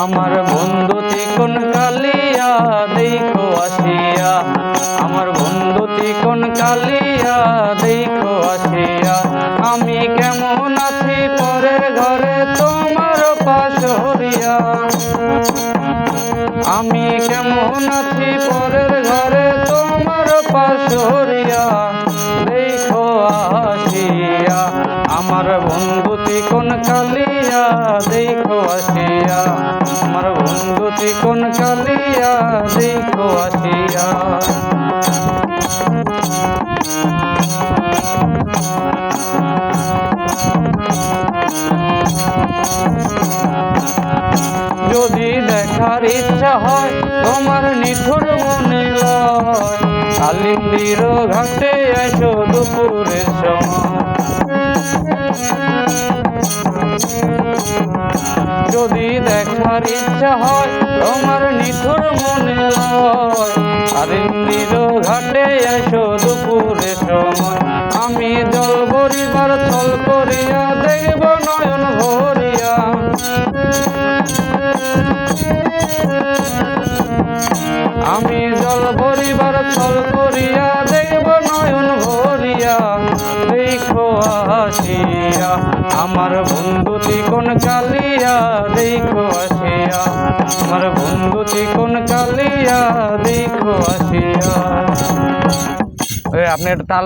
আমার বন্ধু চিকন কালিয়া দেখো আসিয়া, আমার বন্ধু চিকন কালিয়া দেখো আসিয়া। আমি কেমন আছি পরের ঘরে তোমার পাশরিয়া, আমি কেমন আছি পরের ঘরে তোমার পাশরিয়া। দেখো আসিয়া আমার বন্ধু চিকন কালিয়া দেখো আসিয়া, আমার বন্ধু চিকন কালিয়া দেখো আসিয়া। যদি দেখার ইচ্ছা হয় তোমার নিঠুর মনে লয়, কালিন্দির ঘাটে এসো দুপুরের সময়। যদি দেখার ইচ্ছা হয় তোমার নিঠুর মনে লয়, কালিন্দির ঘাটে এসো দুপুরের সময়। আমি জল ভরিবার ছল করিয়া দেখব নয়ন ভরিয়া, আমি জল ভরিবার ছল করিয়া দেখব নয়ন ভরিয়া। দেখো আসিয়া আমার বন্ধু চিকন কালিয়া দেখো আসিয়া, আমার বন্ধু চিকন কালিয়া দেখো আসিয়া। আপনি একটা তাল